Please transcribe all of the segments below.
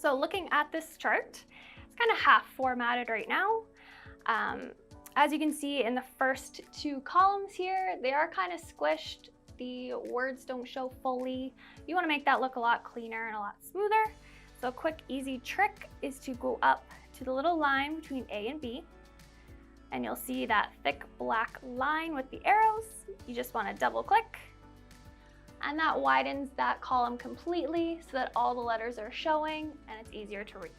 So looking at this chart, it's kind of half formatted right now. As you can see in the first two columns here, they are kind of squished. The words don't show fully. You want to make that look a lot cleaner and a lot smoother. So a quick, easy trick is to go up to the little line between A and B, and you'll see that thick black line with the arrows. You just want to double click, and that widens that column completely so that all the letters are showing and it's easier to read.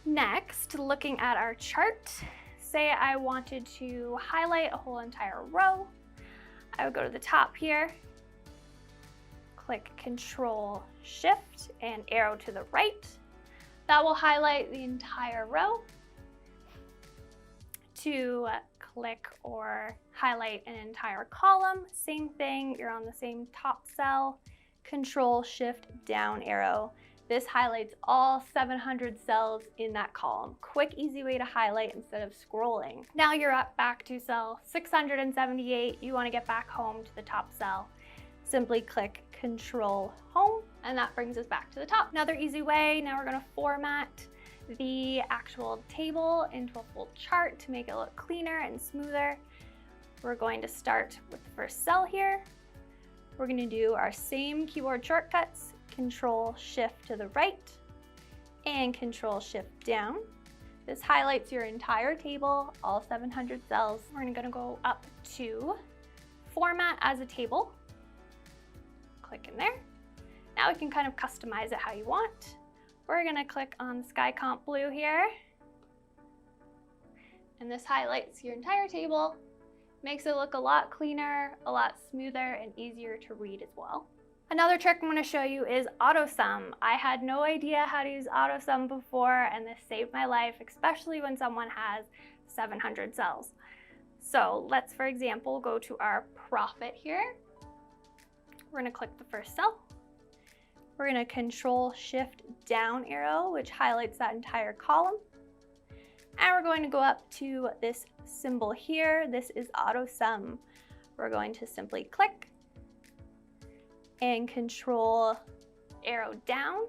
Next, looking at our chart, say I wanted to highlight a whole entire row. I would go to the top here, click Control Shift and arrow to the right. That will highlight the entire row. To click or highlight an entire column, same thing, you're on the same top cell, Control Shift down arrow. This highlights all 700 cells in that column. Quick, easy way to highlight instead of scrolling. Now you're up back to cell 678. You want to get back home to the top cell. Simply click Control Home, and that brings us back to the top. Another easy way, now we're going to format the actual table into a full chart to make it look cleaner and smoother. We're going to start with the first cell here. We're going to do our same keyboard shortcuts, Control Shift to the right and Control Shift down. This highlights your entire table, all 700 cells. We're going to go up to Format as a Table. Click in there. Now we can kind of customize it how you want. We're going to click on Sky Comp Blue here. And this highlights your entire table, makes it look a lot cleaner, a lot smoother, and easier to read as well. Another trick I'm going to show you is AutoSum. I had no idea how to use AutoSum before, and this saved my life, especially when someone has 700 cells. So let's, for example, go to our profit here. We're going to click the first cell. We're going to Control Shift down arrow, which highlights that entire column. And we're going to go up to this symbol here. This is AutoSum. We're going to simply click and Control arrow down.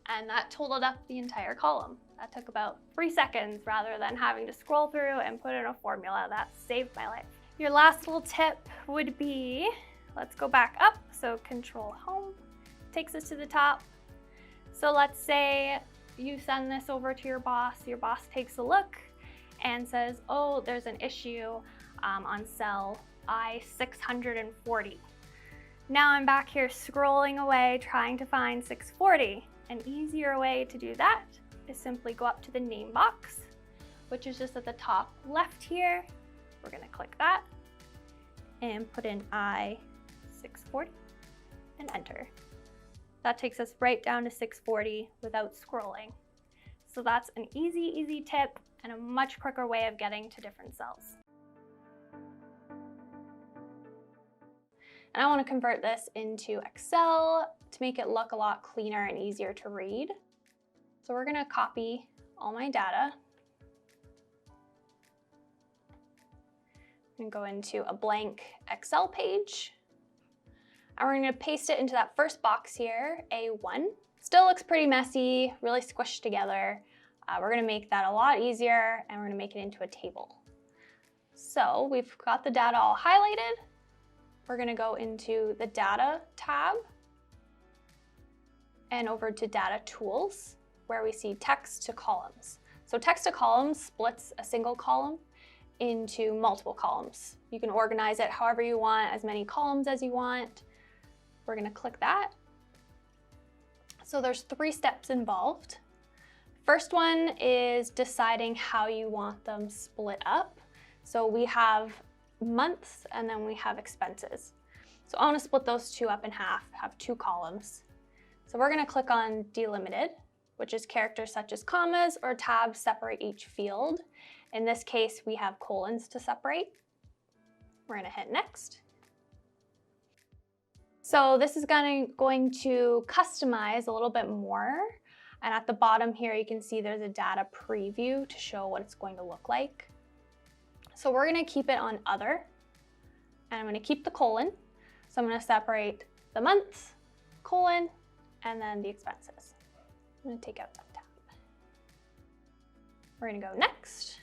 And that totaled up the entire column. That took about 3 seconds rather than having to scroll through and put in a formula. That saved my life. Your last little tip would be, let's go back up. So Control Home takes us to the top. So let's say you send this over to your boss takes a look and says, oh, there's an issue on cell I-640. Now I'm back here scrolling away trying to find 640. An easier way to do that is simply go up to the name box, which is just at the top left here. We're going to click that and put in I-640 and enter. That takes us right down to 640 without scrolling. So that's an easy tip and a much quicker way of getting to different cells. And I want to convert this into Excel to make it look a lot cleaner and easier to read. So we're going to copy all my data and go into a blank Excel page. And we're going to paste it into that first box here, A1. Still looks pretty messy, really squished together. We're going to make that a lot easier, and we're going to make it into a table. So we've got the data all highlighted. We're going to go into the Data tab and over to Data Tools, where we see Text to Columns. So Text to Columns splits a single column into multiple columns. You can organize it however you want, as many columns as you want. We're going to click that. So there's 3 steps involved. First one is deciding how you want them split up. So we have months and then we have expenses. So I want to split those two up in half, have 2 columns. So we're going to click on delimited, which is characters such as commas or tabs separate each field. In this case, we have colons to separate. We're going to hit next. So this is going to customize a little bit more. And at the bottom here, you can see there's a data preview to show what it's going to look like. So we're going to keep it on other, and I'm going to keep the colon. So I'm going to separate the months, colon, and then the expenses. I'm gonna take out that tab. We're gonna go next.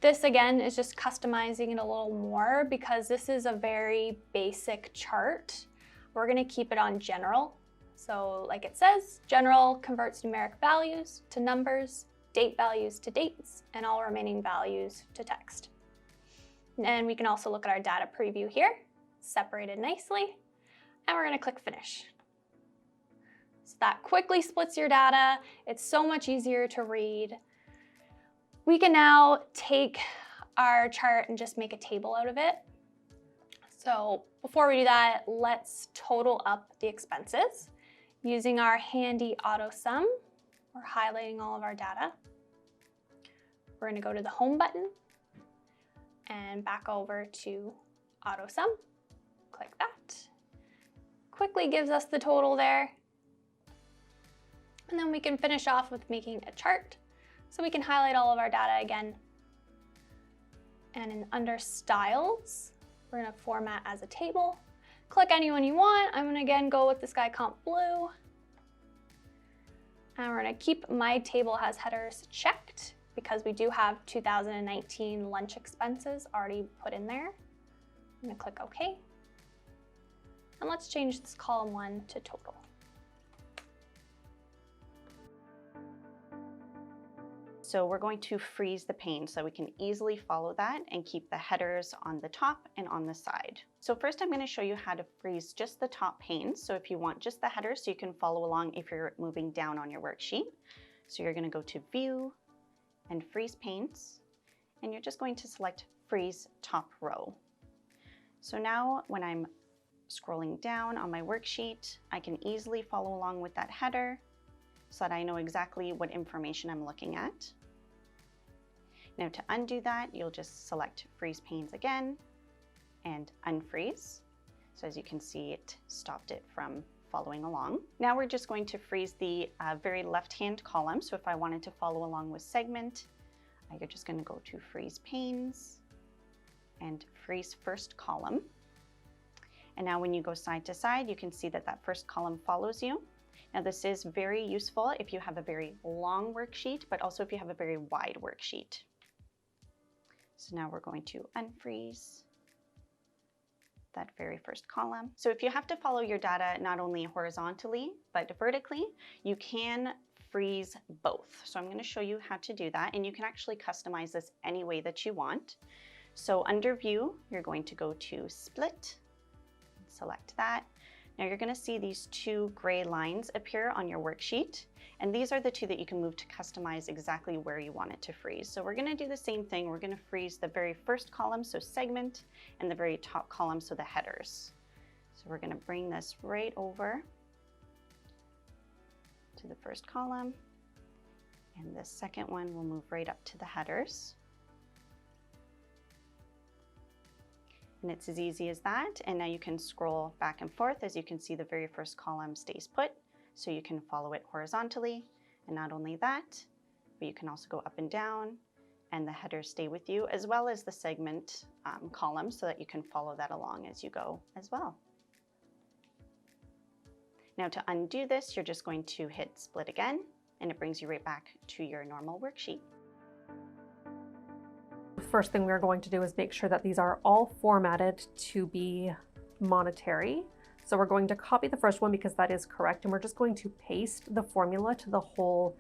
This again is just customizing it a little more because this is a very basic chart. We're gonna keep it on general. So like it says, general converts numeric values to numbers, date values to dates, and all remaining values to text. And we can also look at our data preview here, separated nicely, and we're gonna click finish. So that quickly splits your data. It's so much easier to read. We can now take our chart and just make a table out of it. So before we do that, let's total up the expenses. Using our handy auto sum, we're highlighting all of our data. We're gonna go to the home button and back over to auto sum. Click that. Quickly gives us the total there. And then we can finish off with making a chart. So we can highlight all of our data again. And under styles, we're gonna format as a table. Click any one you want. I'm gonna again go with the Sky Comp Blue. And we're gonna keep my table has headers checked because we do have 2019 lunch expenses already put in there. I'm gonna click OK. And let's change this column 1 to total. So we're going to freeze the pane so we can easily follow that and keep the headers on the top and on the side. So first I'm going to show you how to freeze just the top pane. So if you want just the headers, so you can follow along if you're moving down on your worksheet. So you're going to go to View and Freeze Panes, and you're just going to select Freeze Top Row. So now when I'm scrolling down on my worksheet, I can easily follow along with that header so that I know exactly what information I'm looking at. Now to undo that, you'll just select Freeze Panes again and Unfreeze. So as you can see, it stopped it from following along. Now we're just going to freeze the very left-hand column. So if I wanted to follow along with segment, you're just going to go to Freeze Panes and Freeze First Column. And now when you go side to side, you can see that that first column follows you. Now this is very useful if you have a very long worksheet, but also if you have a very wide worksheet. So now we're going to unfreeze that very first column. So if you have to follow your data not only horizontally, but vertically, you can freeze both. So I'm going to show you how to do that, and you can actually customize this any way that you want. So under View, you're going to go to Split, select that. Now you're going to see these two gray lines appear on your worksheet, and these are the two that you can move to customize exactly where you want it to freeze. So we're going to do the same thing. We're going to freeze the very first column, so segment, and the very top column, so the headers. So we're going to bring this right over to the first column, and the second one will move right up to the headers. And it's as easy as that. And now you can scroll back and forth. As you can see, the very first column stays put, so you can follow it horizontally. And not only that, but you can also go up and down, and the headers stay with you, as well as the segment column, so that you can follow that along as you go as well. Now to undo this, you're just going to hit Split again, and it brings you right back to your normal worksheet. First thing we're going to do is make sure that these are all formatted to be monetary. So we're going to copy the first one because that is correct, and we're just going to paste the formula to the whole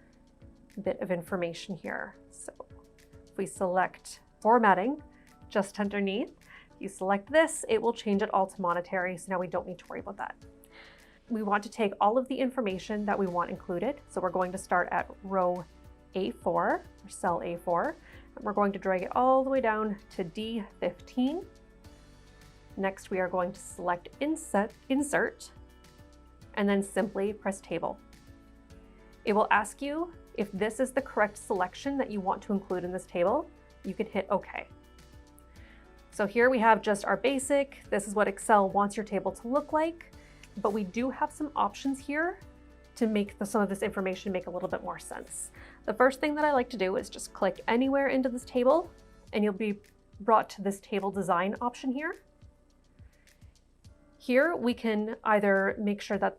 bit of information here. So if we select formatting just underneath, if you select this, it will change it all to monetary, so now we don't need to worry about that. We want to take all of the information that we want included. So we're going to start at row A4, or cell A4. We're going to drag it all the way down to D15. Next, we are going to select Insert, and then simply press Table. It will ask you if this is the correct selection that you want to include in this table. You can hit OK. So here we have just our basic. This is what Excel wants your table to look like, but we do have some options here to make some of this information make a little bit more sense. The first thing that I like to do is just click anywhere into this table, and you'll be brought to this table design option here. Here we can either make sure that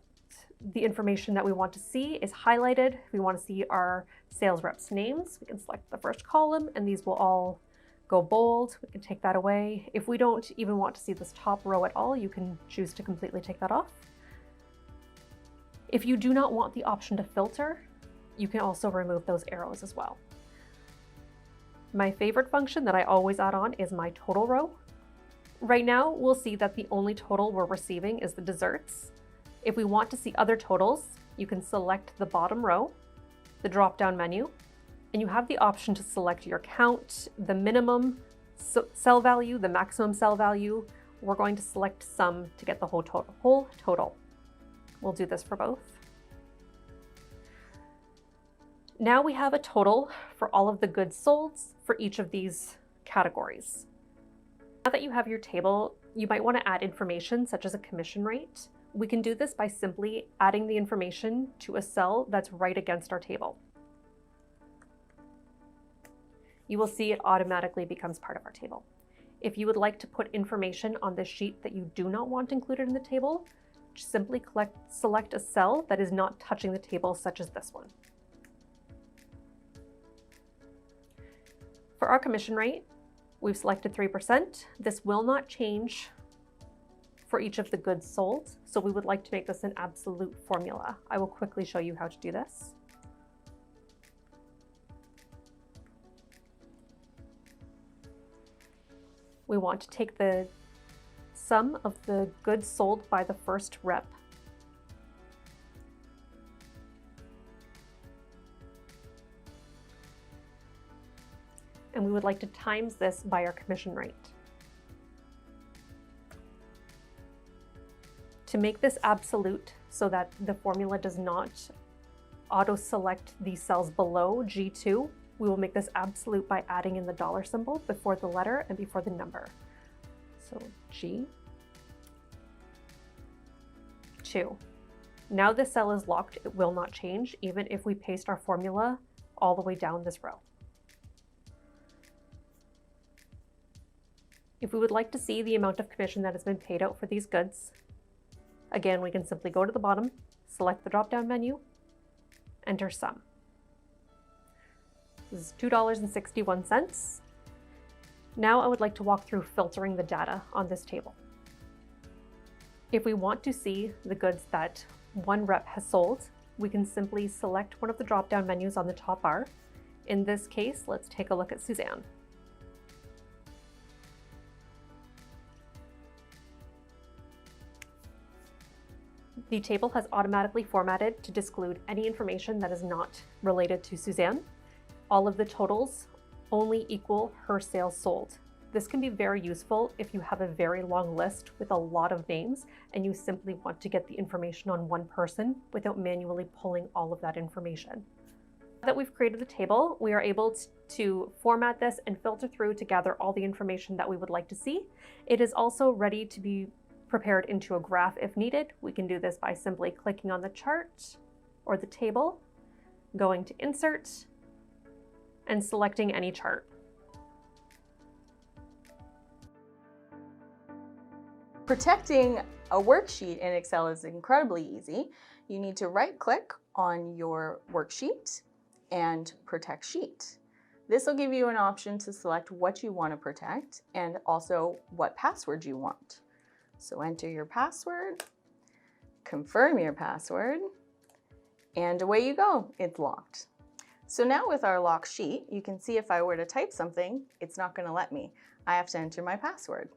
the information that we want to see is highlighted. If we want to see our sales reps' names, we can select the first column and these will all go bold. We can take that away. If we don't even want to see this top row at all, you can choose to completely take that off. If you do not want the option to filter, you can also remove those arrows as well. My favorite function that I always add on is my total row. Right now, we'll see that the only total we're receiving is the desserts. If we want to see other totals, you can select the bottom row, the drop-down menu, and you have the option to select your count, the minimum cell value, the maximum cell value. We're going to select sum to get the whole total. We'll do this for both. Now we have a total for all of the goods sold for each of these categories. Now that you have your table, you might want to add information such as a commission rate. We can do this by simply adding the information to a cell that's right against our table. You will see it automatically becomes part of our table. If you would like to put information on this sheet that you do not want included in the table, just simply select a cell that is not touching the table, such as this one. For our commission rate, we've selected 3%. This will not change for each of the goods sold, so we would like to make this an absolute formula. I will quickly show you how to do this. We want to take the sum of the goods sold by the first rep. And we would like to times this by our commission rate. To make this absolute so that the formula does not auto-select the cells below G2, we will make this absolute by adding in the dollar symbol before the letter and before the number. So G2. Now this cell is locked, it will not change even if we paste our formula all the way down this row. If we would like to see the amount of commission that has been paid out for these goods, again, we can simply go to the bottom, select the drop-down menu, enter sum. This is $2.61. Now I would like to walk through filtering the data on this table. If we want to see the goods that one rep has sold, we can simply select one of the drop-down menus on the top bar. In this case, let's take a look at Suzanne. The table has automatically formatted to disclude any information that is not related to Suzanne. All of the totals only equal her sales sold. This can be very useful if you have a very long list with a lot of names and you simply want to get the information on one person without manually pulling all of that information. Now that we've created the table, we are able to format this and filter through to gather all the information that we would like to see. It is also ready to be prepared into a graph if needed. We can do this by simply clicking on the chart or the table, going to Insert, and selecting any chart. Protecting a worksheet in Excel is incredibly easy. You need to right-click on your worksheet and Protect Sheet. This will give you an option to select what you want to protect and also what password you want. So enter your password, confirm your password, and away you go, it's locked. So now with our locked sheet, you can see if I were to type something, it's not going to let me. I have to enter my password.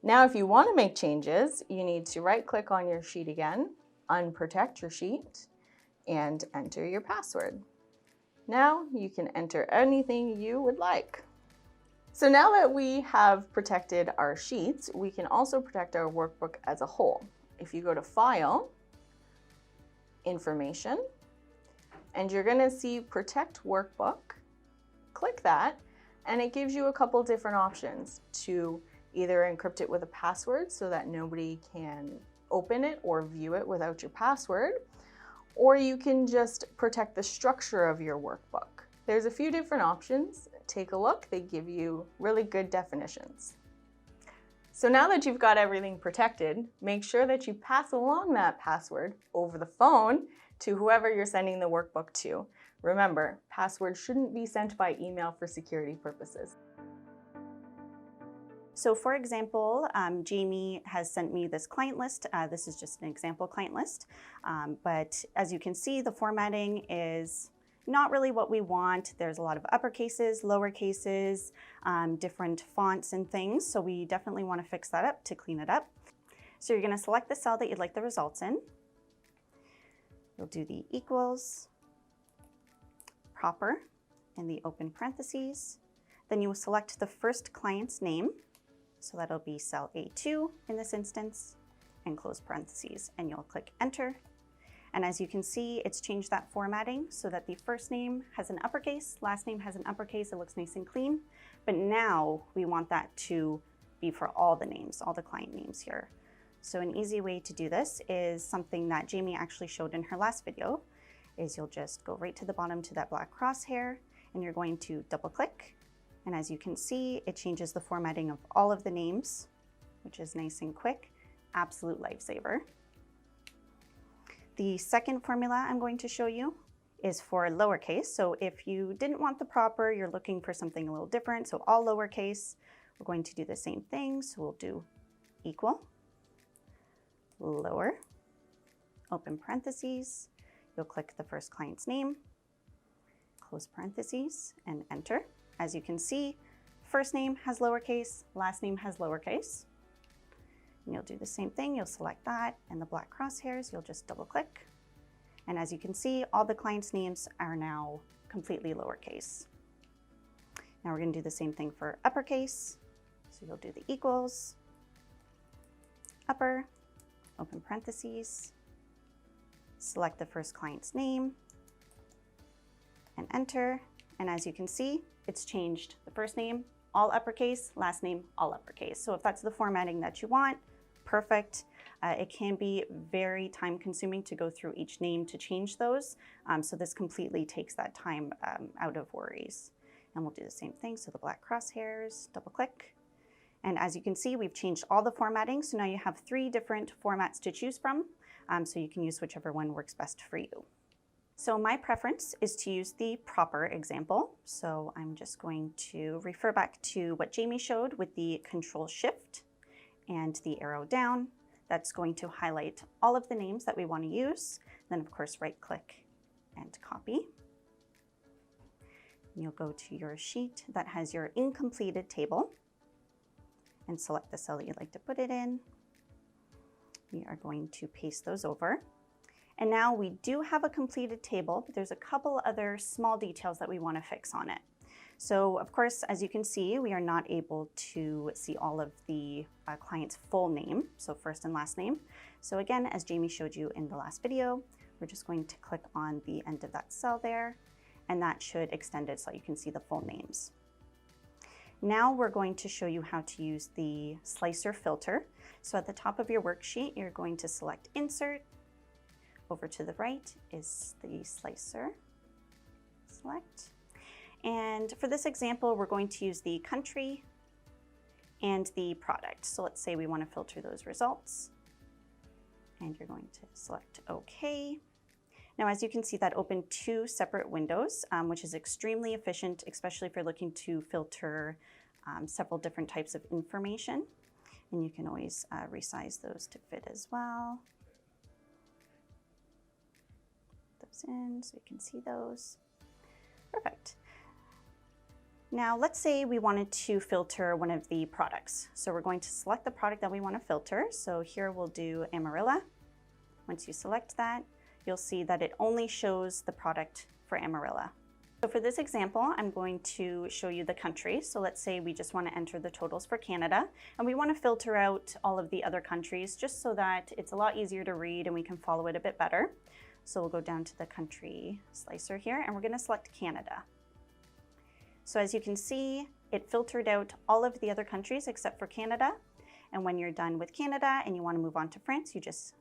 Now if you want to make changes, you need to right-click on your sheet again, unprotect your sheet, and enter your password. Now you can enter anything you would like. So now that we have protected our sheets, we can also protect our workbook as a whole. If you go to File, Information, and you're going to see Protect Workbook, click that, and it gives you a couple different options to either encrypt it with a password so that nobody can open it or view it without your password, or you can just protect the structure of your workbook. There's a few different options. Take a look, they give you really good definitions. So now that you've got everything protected, make sure that you pass along that password over the phone to whoever you're sending the workbook to. Remember, passwords shouldn't be sent by email for security purposes. So for example, Jamie has sent me this client list. This is just an example client list. But as you can see, the formatting is not really what we want. There's a lot of uppercases, lower cases, different fonts and things. So we definitely want to fix that up to clean it up. So you're going to select the cell that you'd like the results in. You'll do the equals, proper, and the open parentheses. Then you will select the first client's name. So that'll be cell A2 in this instance, and close parentheses. And you'll click enter. And as you can see, it's changed that formatting so that the first name has an uppercase, last name has an uppercase, it looks nice and clean. But now we want that to be for all the names, all the client names here. So an easy way to do this is something that Jamie actually showed in her last video, is you'll just go right to the bottom to that black crosshair, and you're going to double click. And as you can see, it changes the formatting of all of the names, which is nice and quick, absolute lifesaver. The second formula I'm going to show you is for lowercase. So if you didn't want the proper, you're looking for something a little different, so all lowercase, we're going to do the same thing. So we'll do equal, lower, open parentheses, you'll click the first client's name, close parentheses, and enter. As you can see, first name has lowercase, last name has lowercase. And you'll do the same thing, you'll select that, and the black crosshairs, you'll just double click. And as you can see, all the clients' names are now completely lowercase. Now we're going to do the same thing for uppercase. So you'll do the equals, upper, open parentheses, select the first client's name, and enter. And as you can see, it's changed the first name, all uppercase, last name, all uppercase. So if that's the formatting that you want, perfect. It can be very time consuming to go through each name to change those. So this completely takes that time out of worries. And we'll do the same thing. So the black crosshairs, double click. And as you can see, we've changed all the formatting. So now you have 3 different formats to choose from. So you can use whichever one works best for you. So my preference is to use the proper example. So I'm just going to refer back to what Jamie showed with the Control-Shift and the arrow down. That's going to highlight all of the names that we want to use. Then of course, right click and copy. And you'll go to your sheet that has your incompleted table and select the cell that you'd like to put it in. We are going to paste those over. And now we do have a completed table, but there's a couple other small details that we want to fix on it. So of course, as you can see, we are not able to see all of the client's full name, so first and last name. So again, as Jamie showed you in the last video, we're just going to click on the end of that cell there, and that should extend it so you can see the full names. Now we're going to show you how to use the slicer filter. So at the top of your worksheet, you're going to select Insert. Over to the right is the slicer. Select. And for this example, we're going to use the country and the product. So let's say we want to filter those results. And you're going to select OK. Now, as you can see, that opened 2 separate windows, which is extremely efficient, especially if you're looking to filter several different types of information. And you can always resize those to fit as well. Those in so you can see those. Perfect. Now let's say we wanted to filter one of the products. So we're going to select the product that we want to filter. So here we'll do Amarilla. Once you select that, you'll see that it only shows the product for Amarilla. So for this example, I'm going to show you the country. So let's say we just want to enter the totals for Canada, and we want to filter out all of the other countries just so that it's a lot easier to read and we can follow it a bit better. So we'll go down to the country slicer here, and we're going to select Canada. So as you can see, it filtered out all of the other countries except for Canada. And when you're done with Canada and you want to move on to France, you just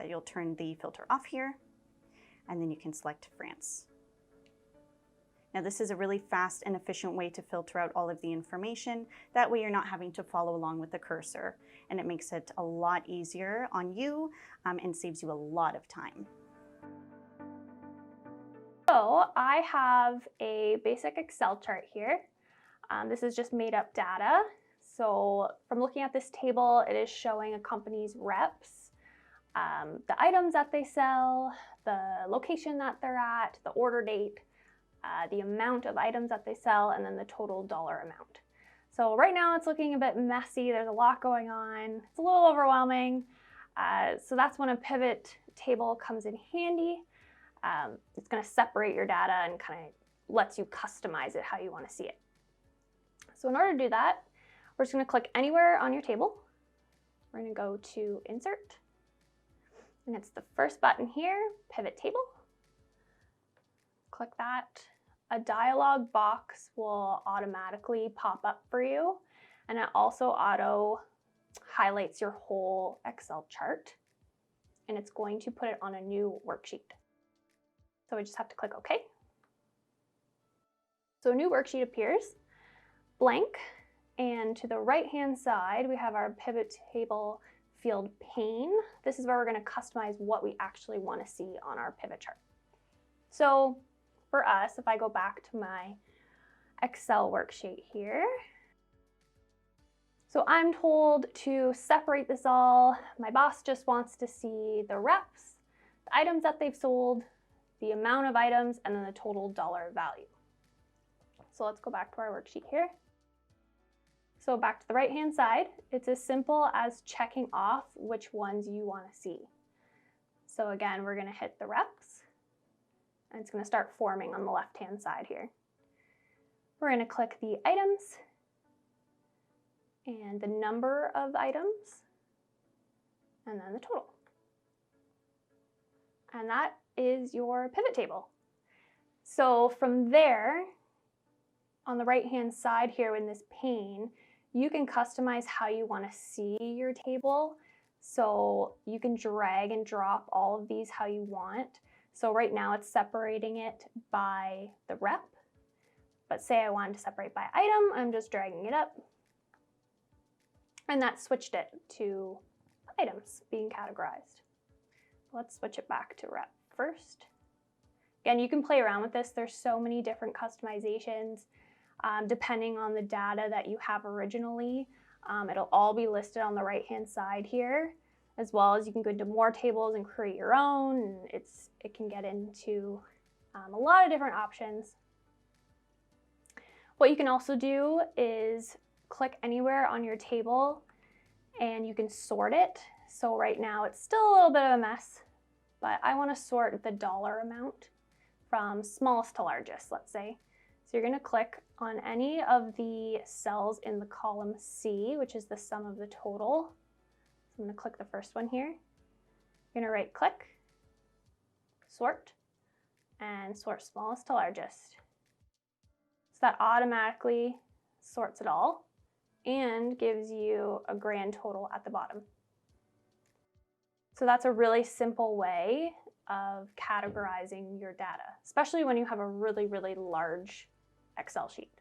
you'll turn the filter off here, and then you can select France. Now this is a really fast and efficient way to filter out all of the information. That way you're not having to follow along with the cursor, and it makes it a lot easier on you and saves you a lot of time. So I have a basic Excel chart here. This is just made up data. So from looking at this table, it is showing a company's reps, the items that they sell, the location that they're at, the order date, the amount of items that they sell, and then the total dollar amount. So right now it's looking a bit messy. There's a lot going on. It's a little overwhelming. So that's when a pivot table comes in handy. It's going to separate your data and kind of lets you customize it how you want to see it. So in order to do that, we're just going to click anywhere on your table. We're going to go to Insert, and it's the first button here, Pivot Table. Click that. A dialog box will automatically pop up for you, and it also auto highlights your whole Excel chart, and it's going to put it on a new worksheet. So we just have to click OK. So a new worksheet appears, blank, and to the right-hand side, we have our pivot table field pane. This is where we're going to customize what we actually want to see on our pivot chart. So for us, if I go back to my Excel worksheet here, so I'm told to separate this all. My boss just wants to see the reps, the items that they've sold, the amount of items, and then the total dollar value. So let's go back to our worksheet here. So back to the right-hand side, it's as simple as checking off which ones you want to see. So again, we're going to hit the reps, and it's going to start forming on the left-hand side here. We're going to click the items and the number of items, and then the total. And that is your pivot table. So from there, on the right-hand side here in this pane, you can customize how you want to see your table. So you can drag and drop all of these how you want. So right now it's separating it by the rep, but say I wanted to separate by item, I'm just dragging it up, and that switched it to items being categorized. Let's switch it back to rep first. Again, you can play around with this. There's so many different customizations depending on the data that you have originally. It'll all be listed on the right-hand side here, as well as you can go into more tables and create your own. And it can get into a lot of different options. What you can also do is click anywhere on your table and you can sort it. So right now it's still a little bit of a mess, but I want to sort the dollar amount from smallest to largest, let's say. So you're going to click on any of the cells in the column C, which is the sum of the total. So I'm going to click the first one here. You're going to right click, sort, and sort smallest to largest. So that automatically sorts it all and gives you a grand total at the bottom. So that's a really simple way of categorizing your data, especially when you have a really, really large Excel sheet.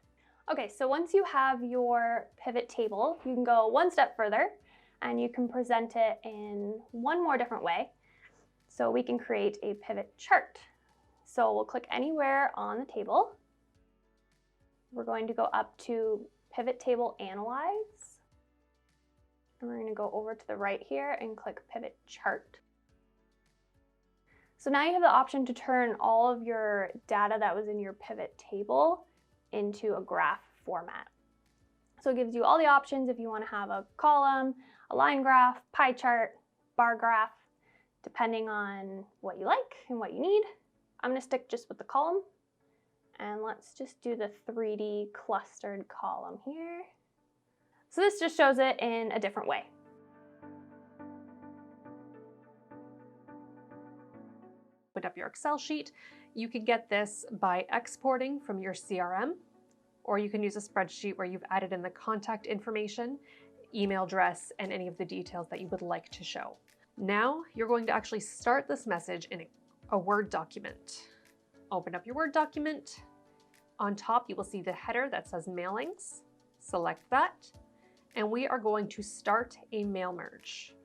Okay, so once you have your pivot table, you can go one step further and you can present it in one more different way. So we can create a pivot chart. So we'll click anywhere on the table. We're going to go up to Pivot Table Analyze. And we're going to go over to the right here and click Pivot Chart. So now you have the option to turn all of your data that was in your pivot table into a graph format. So it gives you all the options if you want to have a column, a line graph, pie chart, bar graph, depending on what you like and what you need. I'm going to stick just with the column, and let's just do the 3D clustered column here. So this just shows it in a different way. Open up your Excel sheet. You can get this by exporting from your CRM, or you can use a spreadsheet where you've added in the contact information, email address, and any of the details that you would like to show. Now you're going to actually start this message in a Word document. Open up your Word document, On top, you will see the header that says mailings. Select that, and we are going to start a mail merge.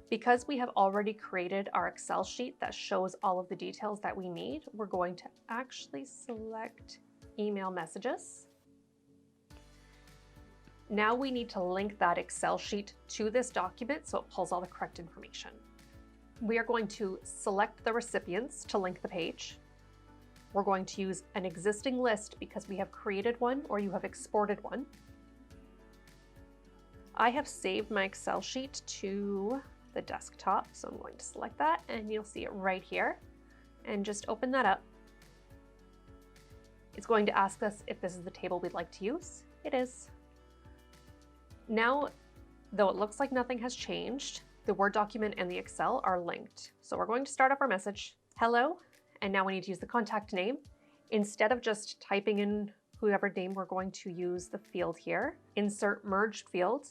Because we have already created our Excel sheet that shows all of the details that we need, we're going to actually select email messages. Now we need to link that Excel sheet to this document so it pulls all the correct information. We are going to select the recipients to link the page. We're going to use an existing list because we have created one or you have exported one. I have saved my Excel sheet to the desktop, so I'm going to select that and you'll see it right here. And just open that up. It's going to ask us if this is the table we'd like to use. It is. Now, though it looks like nothing has changed, the Word document and the Excel are linked. So we're going to start off our message, hello, and now we need to use the contact name. Instead of just typing in whoever name, we're going to use the field here, insert merged field.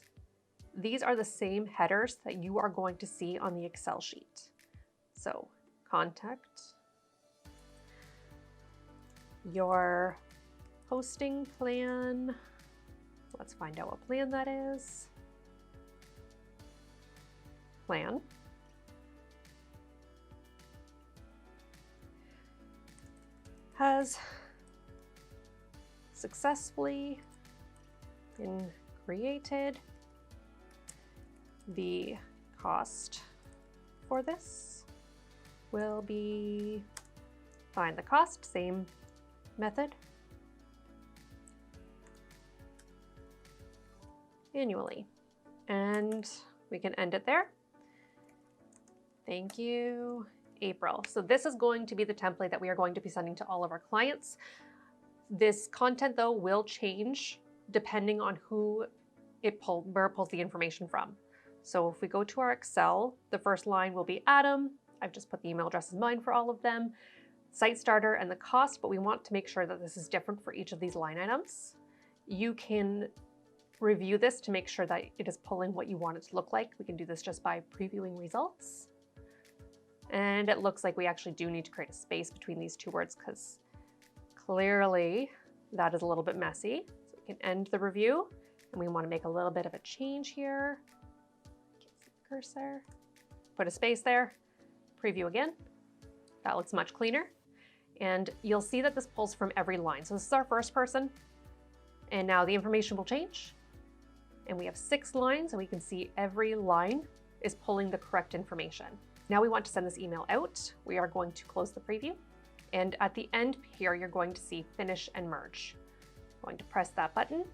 These are the same headers that you are going to see on the Excel sheet. So contact, your hosting plan. Let's find out what plan that is. Plan. Has successfully been created. The cost for this will be, find the cost, same method. Annually. And we can end it there. Thank you, April. So this is going to be the template that we are going to be sending to all of our clients. This content though will change depending on where it pulls the information from. So if we go to our Excel, the first line will be Adam. I've just put the email address in mine for all of them, site starter and the cost, but we want to make sure that this is different for each of these line items. You can review this to make sure that it is pulling what you want it to look like. We can do this just by previewing results. And it looks like we actually do need to create a space between these two words because clearly that is a little bit messy. So we can end the review and we want to make a little bit of a change here. Cursor, put a space there, preview again. That looks much cleaner. And you'll see that this pulls from every line. So this is our first person. And now the information will change. And we have 6 lines and we can see every line is pulling the correct information. Now we want to send this email out. We are going to close the preview. And at the end here, you're going to see finish and merge. I'm going to press that button.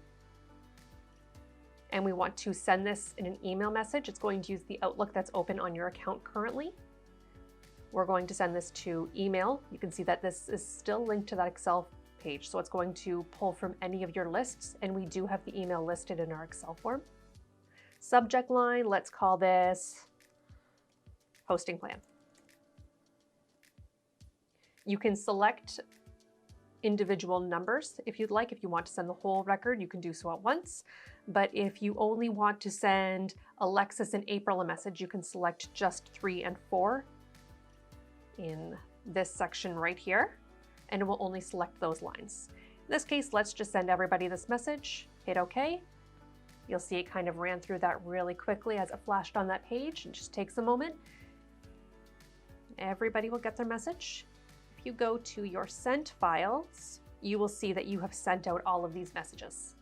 And we want to send this in an email message. It's going to use the Outlook that's open on your account currently. We're going to send this to email. You can see that this is still linked to that Excel page. So it's going to pull from any of your lists. And we do have the email listed in our Excel form. Subject line, let's call this hosting plan. You can select individual numbers if you'd like. If you want to send the whole record, you can do so at once. But if you only want to send Alexis and April a message, you can select just 3 and 4 in this section right here, and it will only select those lines. In this case, let's just send everybody this message, hit OK. You'll see it kind of ran through that really quickly as it flashed on that page. It just takes a moment. Everybody will get their message. If you go to your sent files, you will see that you have sent out all of these messages.